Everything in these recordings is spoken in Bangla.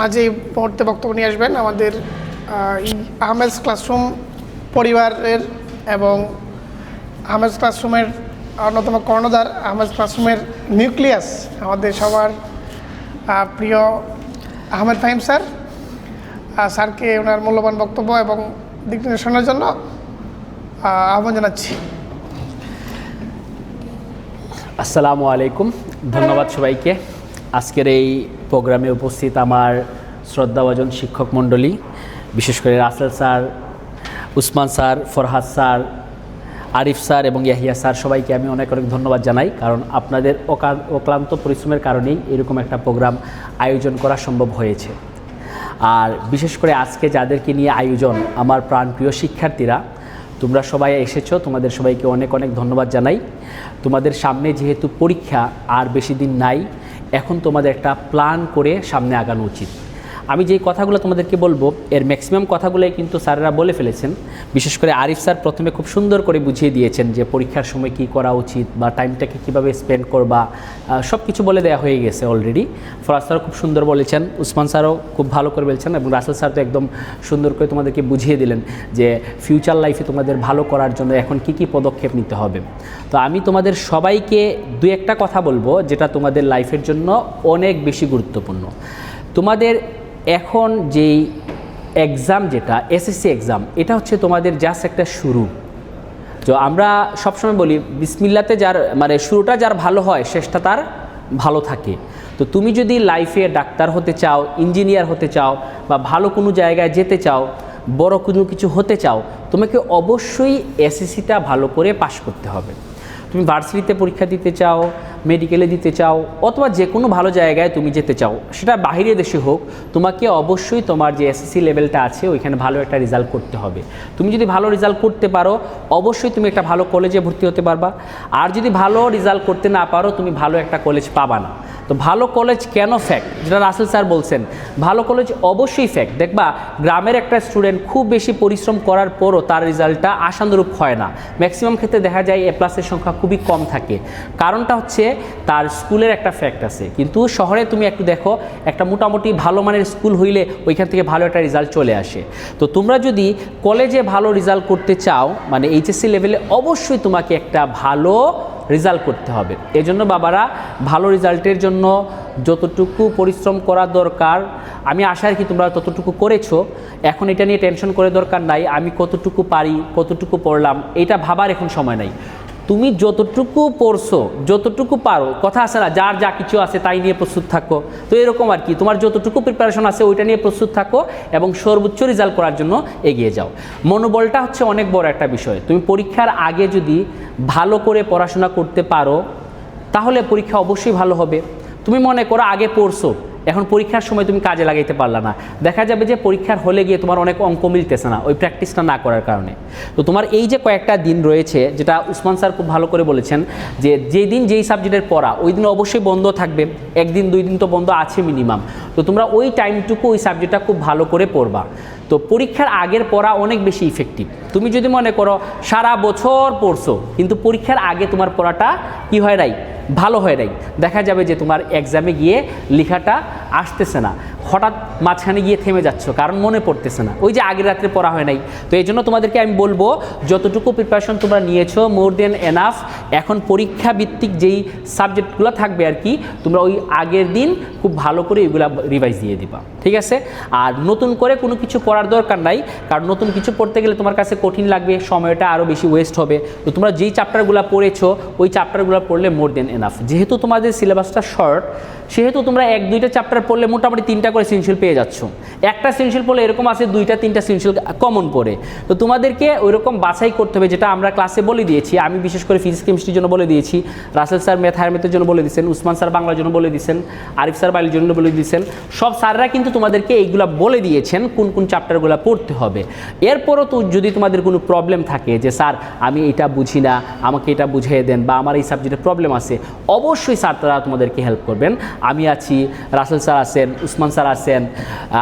মাঝে মুহূর্তে বক্তব্য নিয়ে আসবেন আমাদের এই আহমেদ ক্লাসরুম পরিবারের এবং আহমেদ ক্লাসরুমের অন্যতম কর্ণধার, আহমেদ ক্লাসরুমের নিউক্লিয়াস, আমাদের সবার প্রিয় আহমেদ ফাহিম স্যার। স্যারকে ওনার মূল্যবান বক্তব্য এবং দিক নির্দেশনার জন্য আহ্বান জানাচ্ছি। আসসালামু আলাইকুম, ধন্যবাদ সবাইকে। আজকের এই প্রোগ্রামে উপস্থিত আমার শ্রদ্ধাভাজন শিক্ষক মণ্ডলী, বিশেষ করে Rasel sir, Usman sir, Farhad sir, Arif sir এবং ইয়াহিয়া স্যার, সবাইকে আমি অনেক অনেক ধন্যবাদ জানাই। কারণ আপনাদের অক্লান্ত পরিশ্রমের কারণেই এরকম একটা প্রোগ্রাম আয়োজন করা সম্ভব হয়েছে। আর বিশেষ করে আজকে যাদেরকে নিয়ে আয়োজন, আমার প্রাণপ্রিয় শিক্ষার্থীরা, তোমরা সবাই এসেছো, তোমাদের সবাইকে অনেক অনেক ধন্যবাদ জানাই। তোমাদের সামনে যেহেতু পরীক্ষা আর বেশি দিন নাই, এখন তোমাদের একটা প্ল্যান করে সামনে আগানো উচিত। আমি যেই কথাগুলো তোমাদেরকে বলবো এর ম্যাক্সিমাম কথাগুলোই কিন্তু স্যারেরা বলে ফেলেছেন। বিশেষ করে আরিফ স্যার প্রথমে খুব সুন্দর করে বুঝিয়ে দিয়েছেন যে পরীক্ষার সময় কি করা উচিত বা টাইমটাকে কীভাবে স্পেন্ড করবা, সব কিছু বলে দেওয়া হয়ে গেছে অলরেডি। ফরাজ স্যারও খুব সুন্দর বলেছেন, উসমান স্যারও খুব ভালো করে বলেছেন এবং রাসেল স্যার তো একদম সুন্দর করে তোমাদেরকে বুঝিয়ে দিলেন যে ফিউচার লাইফে তোমাদের ভালো করার জন্য এখন কি কি পদক্ষেপ নিতে হবে। তো আমি তোমাদের সবাইকে দু একটা কথা বলবো যেটা তোমাদের লাইফের জন্য অনেক বেশি গুরুত্বপূর্ণ। তোমাদের এখন যেই এক্সাম, যেটা এসএসসি এক্সাম, এটা হচ্ছে তোমাদের জাস্ট একটা শুরু। তো আমরা সবসময় বলি বিসমিল্লাতে যার মানে শুরুটা যার ভালো হয় শেষটা তার ভালো থাকে। তো তুমি যদি লাইফে ডাক্তার হতে চাও, ইঞ্জিনিয়ার হতে চাও বা ভালো কোনো জায়গায় যেতে চাও, বড় কোনো কিছু হতে চাও, তোমাকে অবশ্যই এসএসসিটা ভালো করে পাশ করতে হবে। তুমি ভার্সিটিতে পরীক্ষা দিতে চাও, মেডিকেলে দিতে চাও, অথবা যে কোনো ভালো জায়গায় তুমি যেতে চাও, সেটা বাইরের দেশে হোক, তোমাকে অবশ্যই তোমার যে এসএসসি লেভেলটা আছে ওইখানে ভালো একটা রেজাল্ট করতে হবে। তুমি যদি ভালো রেজাল্ট করতে পারো, অবশ্যই তুমি একটা ভালো কলেজে ভর্তি হতে পারবা। আর যদি ভালো রেজাল্ট করতে না পারো, তুমি ভালো একটা কলেজ পাবা না। তো ভালো কলেজ কেন ফ্যাক্ট, যেটা রাসেল স্যার বলছেন, ভালো কলেজ অবশ্যই ফ্যাক্ট। দেখবা গ্রামের একটা স্টুডেন্ট খুব বেশি পরিশ্রম করার পরও তার রেজাল্টটা আশানুরূপ হয় না। ম্যাক্সিমাম ক্ষেত্রে দেখা যায় এ প্লাসের সংখ্যা খুবই কম থাকে। কারণটা হচ্ছে তার স্কুলের একটা ফ্যাক্ট আছে। কিন্তু শহরে তুমি একটু দেখো, একটা মোটামুটি ভালো মানের স্কুল হইলে ওইখান থেকে ভালো একটা রেজাল্ট চলে আসে। তো তোমরা যদি কলেজে ভালো রেজাল্ট করতে চাও, মানে এইচএসসি লেভেলে, অবশ্যই তোমাকে একটা ভালো রেজাল্ট করতে হবে। এজন্য বাবারা, ভালো রেজাল্টের জন্য যতটুকু পরিশ্রম করা দরকার, আমি আশা রাখি তোমরা ততটুকু করেছো। এখন এটা নিয়ে টেনশন করে দরকার নাই আমি কতটুকু পারি, কতটুকু পড়লাম, এটা ভাবার এখন সময় নাই। তুমি যতটুকু পড়ছো, যতটুকু পারো, কথা আছে না, যার যা কিছু আছে তাই নিয়ে প্রস্তুত থাকো। তো এরকম আর কি, তোমার যতটুকু প্রিপারেশন আছে ওইটা নিয়ে প্রস্তুত থাকো এবং সর্বোচ্চ রেজাল্ট করার জন্য এগিয়ে যাও। মনোবলটা হচ্ছে অনেক বড় একটা বিষয়। তুমি পরীক্ষার আগে যদি ভালো করে পড়াশোনা করতে পারো, তাহলে পরীক্ষা অবশ্যই ভালো হবে। তুমি মনে করো আগে পড়ছো, এখন পরীক্ষার সময় তুমি কাজে লাগাইতে পারলা না, দেখা যাবে যে পরীক্ষার হলে গিয়ে তোমার অনেক অঙ্ক মিলতেছে না ওই প্র্যাকটিসটা না করার কারণে। তো তোমার এই যে কয়েকটা দিন রয়েছে, যেটা উসমান স্যার খুব ভালো করে বলেছেন, যে যেদিন যেই সাবজেক্টের পড়া ওই দিন অবশ্যই বন্ধ থাকবে, একদিন দুই দিন তো বন্ধ আছে মিনিমাম। তো তোমরা ওই টাইমটুকু ওই সাবজেক্টটা খুব ভালো করে পড়বা। তো পরীক্ষার আগের পড়া অনেক বেশি ইফেক্টিভ। তুমি যদি মনে করো সারা বছর পড়ছো কিন্তু পরীক্ষার আগে তোমার পড়াটা কি হয় নাই, ভালো হয় নাই, দেখা যাবে যে তোমার এক্সামে গিয়ে লেখাটা আসতেছে না, হঠাৎ মাঝখানে গিয়ে থেমে যাচ্ছ, কারণ মনে পড়তেছে না, ওই যে আগের রাত্রে পড়া হয় নাই। তো এই জন্য তোমাদেরকে আমি বলবো, যতটুকু প্রিপারেশন তোমরা নিয়েছো মোর দেন এনাফ। এখন পরীক্ষা ভিত্তিক যেই সাবজেক্টগুলো থাকবে আর কি, তোমরা ওই আগের দিন খুব ভালো করে এগুলো রিভাইজ দিয়ে দিবা, ঠিক আছে? আর নতুন করে কোনো কিছু পড়ার দরকার নাই, কারণ নতুন কিছু পড়তে গেলে তোমার কাছে কঠিন লাগবে, সময়টা আরও বেশি ওয়েস্ট হবে। তো তোমরা যেই চ্যাপ্টারগুলো পড়েছো ওই চ্যাপ্টারগুলো পড়লে মোর দেন এনাফ। যেহেতু তোমাদের সিলেবাসটা শর্ট, সেহেতু তোমরা এক দুইটা চ্যাপ্টার পড়লে মোটামুটি 3টা করে সিনশিয়াল পেয়ে যাচ্ছ। একটা সিনশিয়াল পড়লে এরকম আছে 2টা 3টা সিনশিয়াল কমন পড়ে। তো তোমাদেরকে ওইরকম বাছাই করতে হবে, যেটা আমরা ক্লাসে বলে দিয়েছি। আমি বিশেষ করে ফিজিক্স কেমিস্ট্রির জন্য বলে দিয়েছি, রাসেল স্যার ম্যাথ হায়ার ম্যাথের জন্য বলে দিয়েছেন, উসমান স্যার বাংলার জন্য বলে দিয়েছেন, আরিফ স্যার বায়োলজির জন্য বলে দিয়েছেন। সব স্যাররা কিন্তু তোমাদেরকে এইগুলো বলে দিয়েছেন কোন কোন চ্যাপ্টারগুলো পড়তে হবে। এরপরও তো যদি তোমাদের কোনো প্রবলেম থাকে যে স্যার আমি এটা বুঝি না, আমাকে এটা বুঝিয়ে দেন, বা আমার এই সাবজেক্টে প্রবলেম আছে, অবশ্যই স্যার তারা তোমাদেরকে হেল্প করবেন। আমি আছি, রাসেল স্যার আছেন, উসমান স্যার আছেন,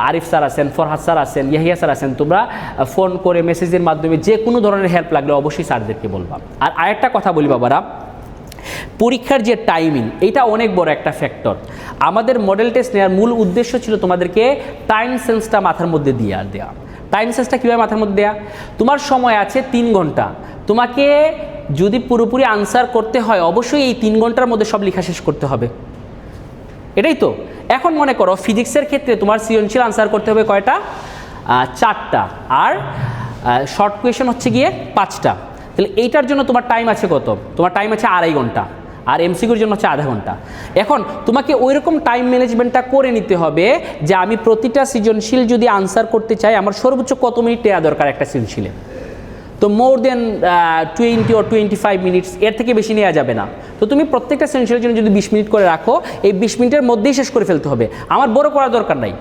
আরিফ স্যার আছেন, ফরহাদ স্যার আছেন, ইয়াহিয়া স্যার আছেন। তোমরা ফোন করে মেসেজের মাধ্যমে যে কোনো ধরনের হেল্প লাগলে অবশ্যই স্যারদেরকে বলবা। আর আরেকটা কথা বলি বাবারা, পরীক্ষার যে টাইমিং, এটা অনেক বড় একটা ফ্যাক্টর। আমাদের মডেল টেস্ট নেওয়ার মূল উদ্দেশ্য ছিল তোমাদেরকে টাইম সেন্সটা মাথার মধ্যে দেওয়া। টাইম সেন্সটা কীভাবে মাথার মধ্যে দেওয়া? তোমার সময় আছে 3 ঘন্টা, তোমাকে যদি পুরোপুরি আনসার করতে হয় অবশ্যই এই 3 ঘন্টার মধ্যে সব লেখা শেষ করতে হবে, এটাই তো। এখন মনে করো ফিজিক্সের ক্ষেত্রে তোমার সৃজনশীল আনসার করতে হবে কয়টা? 4টা, আর শর্ট কোয়েশন হচ্ছে গিয়ে 5টা। তাহলে এইটার জন্য তোমার টাইম আছে কত? তোমার টাইম আছে 2.5 ঘন্টা, আর এমসিকিউর জন্য হচ্ছে আধা ঘন্টা। এখন তোমাকে ওই রকম টাইম ম্যানেজমেন্টটা করে নিতে হবে যে আমি প্রতিটা সৃজনশীল যদি আনসার করতে চাই আমার সর্বোচ্চ কত মিনিট নেওয়া দরকার একটা সৃজনশীলে। তো মোর দেন 20 or 25 মিনিটস, এর থেকে বেশি নেওয়া যাবে না। তো তুমি প্রত্যেকটা সৃজনশীলের জন্য যদি 20 মিনিট করে রাখো, এই 20 মিনিটের মধ্যেই শেষ করে ফেলতে হবে, আমার বড় করার দরকার নাই।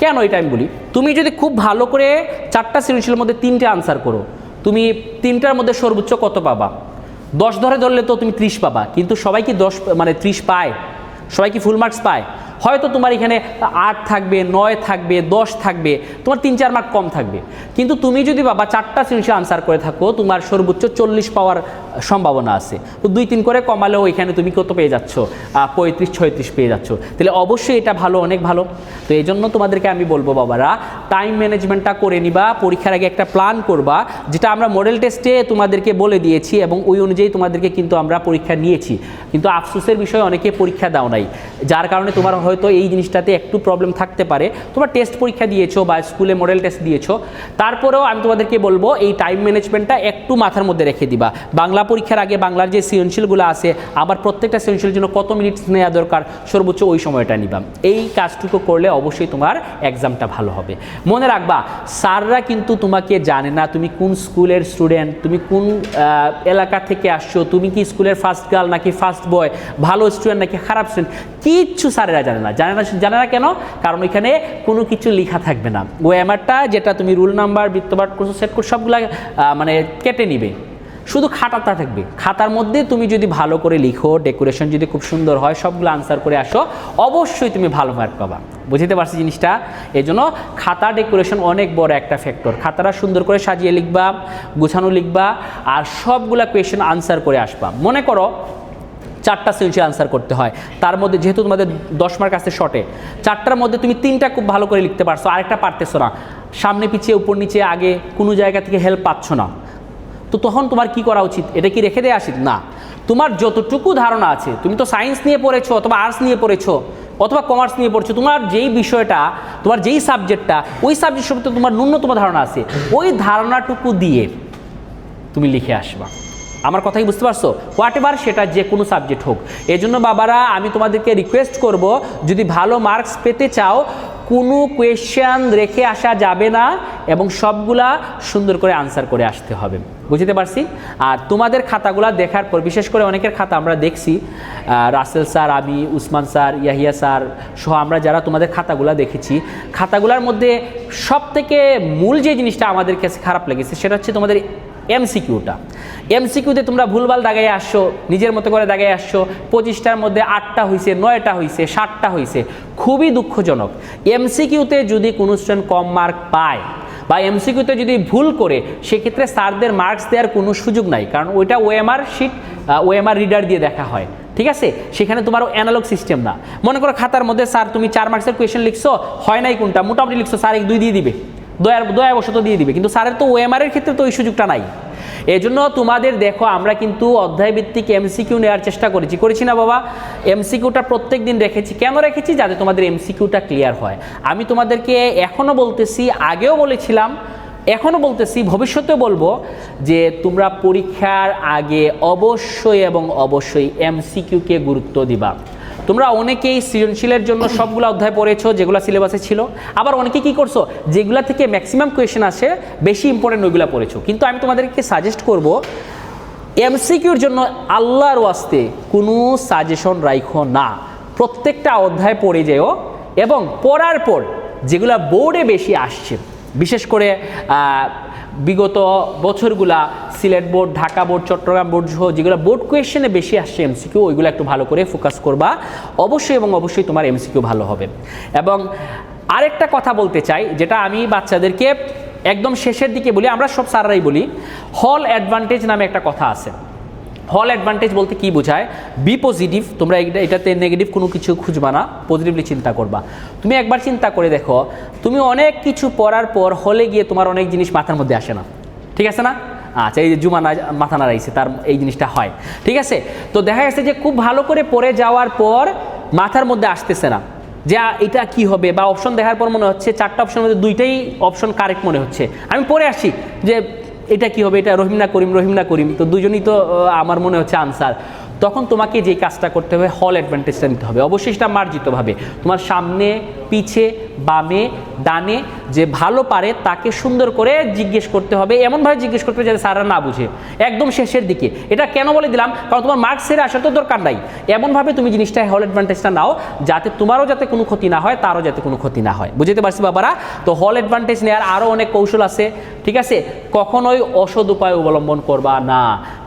কেন এটা আমি বলি, তুমি যদি খুব ভালো করে 4টা সৃজনশীলের মধ্যে 3টে আনসার করো, তুমি 3টার মধ্যে সর্বোচ্চ কত পাবা? 10 ধরলে তো তুমি 30 পাবা, কিন্তু সবাই কি 30 পায়? সবাই কি ফুল মার্কস পায়? হয়তো তোমার এখানে 8 থাকবে, 9 থাকবে, 10 থাকবে, তোমার 3-4 মার্ক কম থাকবে। কিন্তু তুমি যদি বাবা 4টা সৃজনশীল আনসার করে থাকো, তোমার সর্বোচ্চ 40 পাওয়ার সম্ভাবনা আছে। তো 2-3 করে কমালেও এখানে তুমি কত পেয়ে যাচ্ছ? 35-36 পেয়ে যাচ্ছ। তাহলে অবশ্যই এটা ভালো, অনেক ভালো। তো এই জন্য তোমাদেরকে আমি বলবো বাবারা, টাইম ম্যানেজমেন্টটা করে নিবা, পরীক্ষার আগে একটা প্ল্যান করবা, যেটা আমরা মডেল টেস্টে তোমাদেরকে বলে দিয়েছি এবং ওই অনুযায়ী তোমাদেরকে কিন্তু আমরা পরীক্ষা নিয়েছি। কিন্তু আফসোসের বিষয় অনেকে পরীক্ষা দাও নাই, যার কারণে তোমার হয়তো এই জিনিসটাতে একটু প্রবলেম থাকতে পারে। তোমরা টেস্ট পরীক্ষা দিয়েছো বা স্কুলে মডেল টেস্ট দিয়েছো, তারপরেও আমি তোমাদেরকে বলবো এই টাইম ম্যানেজমেন্টটা একটু মাথার মধ্যে রেখে দিবা। বাংলা পরীক্ষার আগে বাংলার যে সৃজনশীলগুলো আছে, আবার প্রত্যেকটা সৃজনশীলের জন্য কত মিনিট নেওয়া দরকার, সর্বোচ্চ ওই সময়টা নিবা। এই কাজটুকু করলে অবশ্যই তোমার এক্সামটা ভালো হবে। মনে রাখবা, স্যাররা কিন্তু তোমাকে জানে না তুমি কোন স্কুলের স্টুডেন্ট, তুমি কোন এলাকা থেকে আসছো, তুমি কি স্কুলের ফার্স্ট গার্ল নাকি ফার্স্ট বয়, ভালো স্টুডেন্ট নাকি খারাপ স্টুডেন্ট, কিচ্ছু স্যারেরা জানে না। জানে না কেন? কারণ এখানে কোনো কিছু লেখা থাকবে না। ওএমআরটা যেটা তুমি রুল নাম্বার, বৃত্তপাঠ করছো, সেট করছো, সবগুলা কেটে নিবে, শুধু খাতাটা থাকবে। খাতার মধ্যে তুমি যদি ভালো করে লিখো, ডেকোরেশন যদি খুব সুন্দর হয়, সবগুলো আনসার করে আসো, অবশ্যই তুমি ভালো মার্ক পাবা। বুঝতে পারছি জিনিসটা? এই জন্য খাতা ডেকোরেশন অনেক বড় একটা ফ্যাক্টর। খাতাটা সুন্দর করে সাজিয়ে লিখবা, গোছানো লিখবা, আর সবগুলা কোয়েশ্চেন আনসার করে আসবা। মনে করো 4টা সৃজনশীল আনসার করতে হয়, তার মধ্যে যেহেতু তোমাদের 10 মার্ক আছে শর্টে, 4টার মধ্যে তুমি 3টা খুব ভালো করে লিখতে পারছো, আরেকটা পারতেছো না, সামনে পিছিয়ে উপর নিচে আগে কোনো জায়গা থেকে হেল্প পাচ্ছ না, তো তখন তোমার কি করা উচিত? এটা কি রেখে দেওয়া উচিত? না। তোমার যতটুকু ধারণা আছে, তুমি তো সায়েন্স নিয়ে পড়েছো অথবা আর্টস নিয়ে পড়েছো অথবা কমার্স নিয়ে পড়ছো, তোমার যেই বিষয়টা, তোমার যেই সাবজেক্টটা, ওই সাবজেক্ট সম্পর্কে তোমার ন্যূনতম ধারণা আছে, ওই ধারণাটুকু দিয়ে তুমি লিখে আসবা। আমার কথাই বুঝতে পারছো? হোয়াট এভার সেটা যে কোনো সাবজেক্ট হোক। এই জন্য বাবারা আমি তোমাদেরকে রিকোয়েস্ট করব, যদি ভালো মার্কস পেতে চাও, কোনো কোয়েশ্চেন রেখে আসা যাবে না এবং সবগুলা সুন্দর করে আনসার করে আসতে হবে। বুঝতে পারছি? আর তোমাদের খাতাগুলা দেখার পর, বিশেষ করে অনেকের খাতা আমরা দেখছি, রাসেল স্যার, আমি, উসমান স্যার, ইয়াহিয়া স্যার সহ আমরা যারা তোমাদের খাতাগুলা দেখেছি, খাতাগুলার মধ্যে সবথেকে মূল যে জিনিসটা আমাদের কাছে খারাপ লেগেছে সেটা হচ্ছে তোমাদের এমসিকিউটা। এমসিকিউতে তোমরা ভুলভাল দাগাই আসছো, নিজের মতো করে দাগাই আসছো, 25টার মধ্যে 8টা হয়েছে, 9টা হয়েছে, 7টা হয়েছে, খুবই দুঃখজনক। এমসিকিউতে যদি কোনো স্টুডেন্ট কম মার্ক পায় বা এমসিকিউতে যদি ভুল করে, সেক্ষেত্রে স্যারদের মার্কস দেওয়ার কোনো সুযোগ নাই, কারণ ওইটা ওএমআর শিট, ওএমআর রিডার দিয়ে দেখা হয়। ঠিক আছে? সেখানে তোমার অ্যানালগ সিস্টেম না। মনে করো খাতার মধ্যে স্যার তুমি 4 মার্কসের কোয়েশ্চেন লিখছো, হয় নাই কোনটা, মোটামুটি লিখছো, স্যার 1-2 দিয়ে দিবে, দয়াবশত দিয়ে দিবে, কিন্তু স্যারের তো ওএমআর এর ক্ষেত্রে তো ওই সুযোগটা নাই। এই জন্য তোমাদের দেখো, আমরা কিন্তু অধ্যায়ভিত্তিক এমসিকিউ নেওয়ার চেষ্টা করেছি না বাবা? এমসিকিউটা প্রত্যেক দিন রেখেছি। কেন রেখেছি? যাতে তোমাদের এমসিকিউটা ক্লিয়ার হয়। আমি তোমাদেরকে এখনও বলতেছি, আগেও বলেছিলাম, এখনও বলতেছি, ভবিষ্যতেও বলবো, যে তোমরা পরীক্ষার আগে অবশ্যই এবং অবশ্যই এমসিকিউকে গুরুত্ব দিবা। তোমরা অনেকেই সৃজনশীলের জন্য সবগুলো অধ্যায় পড়েছো যেগুলো সিলেবাসে ছিল, আবার অনেকে কি করছো, যেগুলা থেকে ম্যাক্সিমাম কোয়েশ্চেন আসে, বেশি ইম্পর্টেন্ট ওইগুলো পড়েছো। কিন্তু আমি তোমাদেরকে সাজেস্ট করব, এমসিকিউর জন্য আল্লাহর ওয়াস্তে কোনো সাজেশন রাখো না। প্রত্যেকটা অধ্যায় পড়ে যেও এবং পড়ার পর যেগুলো বোর্ডে বেশি আসছে, বিশেষ করে বিগত বছরগুলা Sylhet board, Dhaka board, Chattogram board সহ যেগুলো বোর্ড কোয়েশ্চেনে বেশি আসছে এমসিকিউ, ওইগুলো একটু ভালো করে ফোকাস করবা। অবশ্যই এবং অবশ্যই তোমার এমসিকিউ ভালো হবে। এবং আরেকটা কথা বলতে চাই, যেটা আমি বাচ্চাদেরকে একদম শেষের দিকে বলি, আমরা সব স্যাররাই বলি, হল অ্যাডভান্টেজ নামে একটা কথা আছে। হল অ্যাডভান্টেজ বলতে কি বোঝায়? বি পজিটিভ, তোমরা এটাতে নেগেটিভ কোনো কিছু খুঁজবা না, পজিটিভলি চিন্তা করবা। তুমি একবার চিন্তা করে দেখো, তুমি অনেক কিছু পড়ার পর হলে গিয়ে তোমার অনেক জিনিস মাথার মধ্যে আসে না, ঠিক আছে না? আচ্ছা, এই যে জুমানা মাথা নাড়াইছে, তার এই জিনিসটা হয়, ঠিক আছে? তো দেখা গেছে যে খুব ভালো করে পড়ে যাওয়ার পর মাথার মধ্যে আসতেছে না যে এটা কি হবে, বা অপশন দেখার পর মনে হচ্ছে 4টা অপশনের মধ্যে 2টাই অপশন কারেক্ট মনে হচ্ছে। আমি পড়ে আসি যে এটা কি হবে, এটা রহিম না করিম, তো দুজনই তো আমার মনে হচ্ছে আনসার। তখন তোমাকে যে কাজটা করতে হবে, হল অ্যাডভান্টেজটা নিতে হবে, অবশ্যই সেটা মার্জিতভাবে। তোমার সামনে, পিছে, বামে, ডানে যে ভালো পারে তাকে সুন্দর করে জিজ্ঞেস করতে হবে, এমনভাবে জিজ্ঞেস করতে হবে যাতে স্যাররা না বুঝে, একদম শেষের দিকে। এটা কেন বলে দিলাম, কারণ তোমার মার্কস ছেড়ে আসার তো দরকার নাই। এমনভাবে তুমি জিনিসটা হল অ্যাডভান্টেজটা নাও যাতে তোমারও যাতে কোনো ক্ষতি না হয়, তারও যাতে কোনো ক্ষতি না হয়। বুঝতে পারছি বাবারা? তো হল অ্যাডভান্টেজ নেওয়ার আরও অনেক কৌশল আছে, ঠিক আছে? কখনোই অসৎ উপায় অবলম্বন করবা না,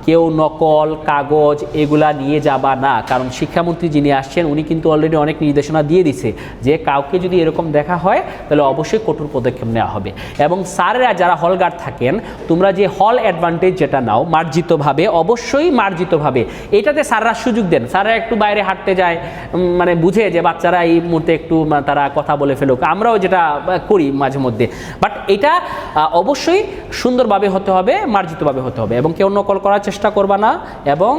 কেউ নকল কাগজ এগুলা নিয়ে যাবা না, কারণ শিক্ষামন্ত্রী যিনি আসছেন উনি কিন্তু অলরেডি অনেক নির্দেশনা দিয়ে দিছে যে কাউকে যদি এরকম দেখা হয় তাহলে অবশ্যই কঠোর পদক্ষেপ নেওয়া হবে। এবং স্যারেরা যারা হল গার্ড থাকেন, তোমরা যে হল অ্যাডভান্টেজ যেটা নাও মার্জিতভাবে, অবশ্যই মার্জিতভাবে, এটাতে স্যাররা সুযোগ দেন। স্যাররা একটু বাইরে হাঁটতে যায়, মানে বুঝে যে বাচ্চারা এই মুহূর্তে একটু তারা কথা বলে ফেলুক, আমরাও যেটা করি মাঝে মধ্যে, বাট এটা অবশ্যই সুন্দরভাবে হতে হবে, মার্জিতভাবে হতে হবে। এবং কেউ নকল করার চেষ্টা করবা না, এবং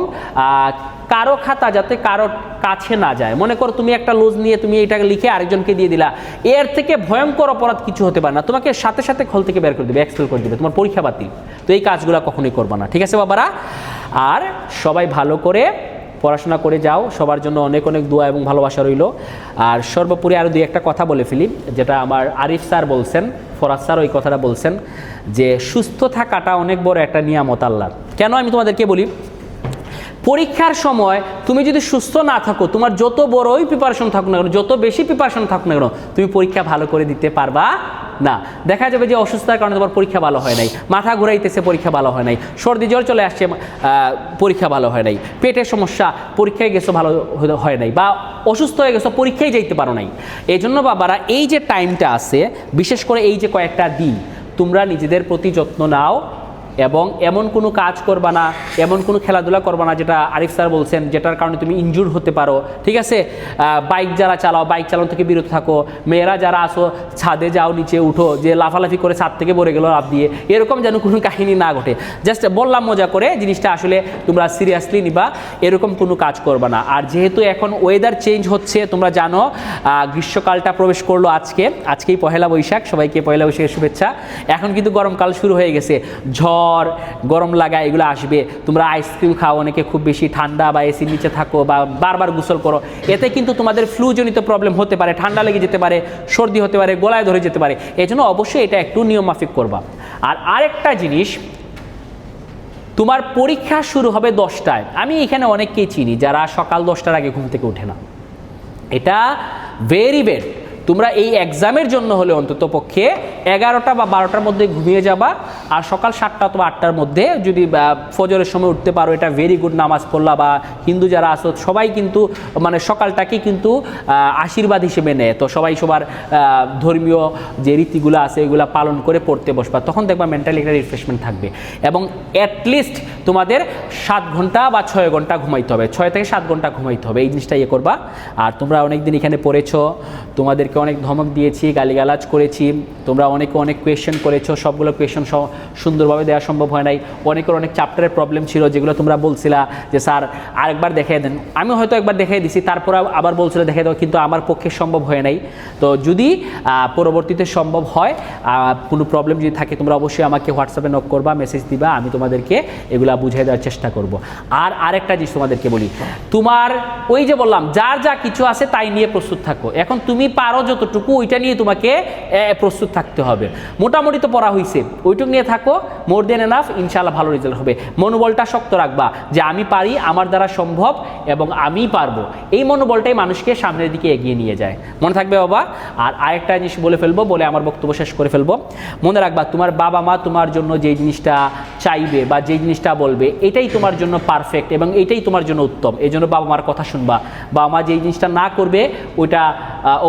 কারো খাতা যাতে কারো কাছে না যায়। মনে করো তুমি একটা লুজ নিয়ে তুমি এটাকে লিখে আরেকজনকে দিয়ে দিলা, এর থেকে ভয়ঙ্কর অপরাধ কিছু হতে পারে না, তোমাকে সাথে সাথে হল থেকে বের করে দেবে, এক্সপেল করে দেবে, তোমার পরীক্ষা বাতিল। তো এই কাজগুলো কখনোই করবা না, ঠিক আছে বাবারা? আর সবাই ভালো করে পড়াশোনা করে যাও, সবার জন্য অনেক অনেক দোয়া এবং ভালোবাসা রইল। আর সর্বোপরি আরও 2-1টা কথা বলে ফেলি, যেটা আমার আরিফ স্যার বলছেন, ফরাজ স্যার ওই কথাটা বলছেন যে সুস্থ থাকাটা অনেক বড় একটা নিয়ামত আল্লাহর। কেন আমি তোমাদেরকে বলি, পরীক্ষার সময় তুমি যদি সুস্থ না থাকো, তোমার যত বড়ই প্রিপারেশন থাকুক না কেন, যত বেশি প্রিপারেশন থাকুক না কেন, তুমি পরীক্ষা ভালো করে দিতে পারবা না। দেখা যাবে যে অসুস্থতার কারণে তোমার পরীক্ষা ভালো হয় নাই, মাথা ঘুরাইতেছে পরীক্ষা ভালো হয় নাই, সর্দি জ্বর চলে আসছে পরীক্ষা ভালো হয় নাই, পেটের সমস্যা পরীক্ষায় গেছো ভালো হয় নাই, বা অসুস্থ হয়ে গেছো পরীক্ষায় যাইতে পারো নাই। এই জন্য বাবারা এই যে টাইমটা আছে, বিশেষ করে এই যে কয়েকটা দিন, তোমরা নিজেদের প্রতি যত্ন নাও, এবং এমন কোনো কাজ করবা না, এমন কোনো খেলাধুলা করবা না যেটা আরিফ স্যার বলছেন যেটার কারণে তুমি ইনজুর হতে পারো, ঠিক আছে? বাইক যারা চালাও, বাইক চালানো থেকে বিরত থাকো। মেয়েরা যারা আসো, ছাদে যাও, নিচে উঠো, যে লাফালাফি করে ছাদ থেকে পড়ে গেলো লাফ দিয়ে, এরকম যেন কোনো কাহিনী না ঘটে। জাস্ট বললাম মজা করে, জিনিসটা আসলে তোমরা সিরিয়াসলি নিবা, এরকম কোনো কাজ করবা না। আর যেহেতু এখন ওয়েদার চেঞ্জ হচ্ছে, তোমরা জানো গ্রীষ্মকালটা প্রবেশ করলো আজকেই পহেলা বৈশাখ, সবাইকে পহেলা বৈশাখের শুভেচ্ছা। এখন কিন্তু গরমকাল শুরু হয়ে গেছে, ঝড় গরম লাগা এগুলো আসবে। তোমরা আইসক্রিম খাও, অনেকে খুব বেশি ঠান্ডা বা এসির নিচে থাকো, বা বারবার গোসল করো, এতে কিন্তু তোমাদের ফ্লুজনিত প্রবলেম হতে পারে, ঠান্ডা লেগে যেতে পারে, সর্দি হতে পারে, গলায় ধরে যেতে পারে। এই জন্য অবশ্যই এটা একটু নিয়মমাফিক করবা। আর আরেকটা জিনিস, তোমার পরীক্ষা শুরু হবে 10টায়। আমি এখানে অনেককেই চিনি যারা সকাল 10টার আগে ঘুম থেকে ওঠে না। এটা ভেরি ব্যাড। তোমরা এই এক্সামের জন্য হলে অন্তত পক্ষে 11টা বা 12টার মধ্যে ঘুমিয়ে যাবা, আর সকাল 7টা অথবা 8টার মধ্যে যদি ফজরের সময় উঠতে পারো, এটা ভেরি গুড। নামাজ পড়লা, বা হিন্দু যারা আসো সবাই কিন্তু মানে সকালটাকে কিন্তু আশীর্বাদ হিসেবে নেয়। তো সবাই সবার ধর্মীয় যে রীতিগুলো আছে এগুলো পালন করে পড়তে বসবা, তখন দেখবা মেন্টালি একটা রিফ্রেশমেন্ট থাকবে। এবং অ্যাটলিস্ট তোমাদের 7 ঘন্টা বা 6 ঘন্টা ঘুমাইতে হবে, 6 থেকে 7 ঘন্টা ঘুমাইতে হবে, এই জিনিসটা ইয়ে করবা। আর তোমরা অনেকদিন এখানে পড়েছো, তোমাদেরকে অনেক ধমক দিয়েছি, গালিগালাজ করেছি, তোমরা অনেকে অনেক কোয়েশ্চেন করেছো, সবগুলো কোয়েশ্চেন সুন্দরভাবে দেওয়া সম্ভব হয় নাই। অনেকের অনেক চ্যাপ্টারের প্রবলেম ছিল, যেগুলো তোমরা বলছিলা যে স্যার আরেকবার দেখিয়ে দেন। আমি হয়তো একবার দেখিয়ে দিছি, তারপর আবার বলছিল দেখিয়ে দাও, কিন্তু আমার পক্ষে সম্ভব হয় নাই। তো যদি পরবর্তীতে সম্ভব হয়, কোনো প্রবলেম যদি থাকে, তোমরা অবশ্যই আমাকে হোয়াটসঅ্যাপে নক করবা, মেসেজ দিবা, আমি তোমাদেরকে এগুলা বুঝিয়ে দেওয়ার চেষ্টা করব। আর আরেকটা জিনিস তোমাদেরকে বলি, তোমার ওই যে বললাম যার যা কিছু আছে তাই নিয়ে প্রস্তুত থাকো। এখন তুমি পারো যতটুকু, ওইটা নিয়ে তোমাকে প্রস্তুত থাকতে হবে। মোটামুটি তো পড়া হয়েছে, ওইটুকু নিয়ে থাকো, মোর দেন এনাফ, ইনশাআল্লাহ ভালো রেজাল্ট হবে। মনোবলটা শক্ত রাখবা যে আমি পারি, আমার দ্বারা সম্ভব এবং আমি পারবো। এই মনোবলটাই মানুষকে সামনের দিকে এগিয়ে নিয়ে যায়, মনে থাকবে বাবা। আর আরেকটা জিনিস বলে ফেলবো, বলে আমার বক্তব্য শেষ করে ফেলবো। মনে রাখবা, তোমার বাবা মা তোমার জন্য যে জিনিসটা চাইবে বা যে জিনিসটা বলবে এটাই তোমার জন্য পারফেক্ট এবং এটাই তোমার জন্য উত্তম, এই জন্য বাবা মার কথা শুনবা। বাবা মা যেই জিনিসটা না করবে ওইটা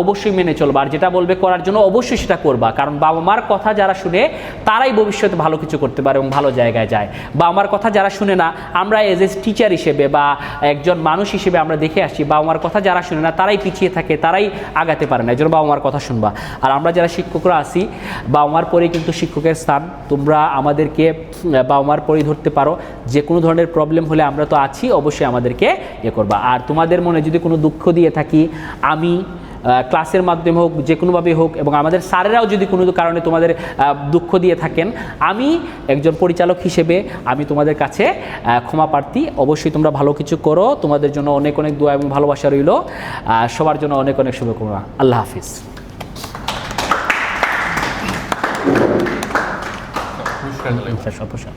অবশ্যই মেনে চলবা, আর যেটা বলবে করার জন্য অবশ্যই সেটা করবা। কারণ বাবা মার কথা যারা শুনে তারাই ভবিষ্যতে ভালো কিছু করতে পারে এবং ভালো জায়গায় যায়। বাবা মার কথা যারা শুনে না, আমরা এজ এ টিচার হিসেবে বা একজন মানুষ হিসেবে আমরা দেখে আসছি, বাবা মার কথা যারা শুনে না তারাই পিছিয়ে থাকে, তারাই আগাতে পারে না। এই জন্য বাবা মার কথা শুনবা। আর আমরা যারা শিক্ষকরা আছি, বাবা মার পরেই কিন্তু শিক্ষকের স্থান। তোমরা আমাদেরকে বাবা মার পরেই ধরতে পারো। যে কোনো ধরনের প্রবলেম হলে আমরা তো আছি, অবশ্যই আমাদেরকে ইয়ে করবা। আর তোমাদের মনে যদি কোনো দুঃখ দিয়ে থাকি, আমি ক্লাসের মাধ্যমে হোক, যে কোনোভাবে হোক, এবং আমাদের স্যারেরাও যদি কোনো কারণে তোমাদের দুঃখ দিয়ে থাকেন, আমি একজন পরিচালক হিসেবে আমি তোমাদের কাছে ক্ষমা প্রার্থী। অবশ্যই তোমরা ভালো কিছু করো, তোমাদের জন্য অনেক অনেক দোয়া এবং ভালোবাসা রইল। সবার জন্য অনেক অনেক শুভকামনা। আল্লাহ হাফিজ। পুরস্কার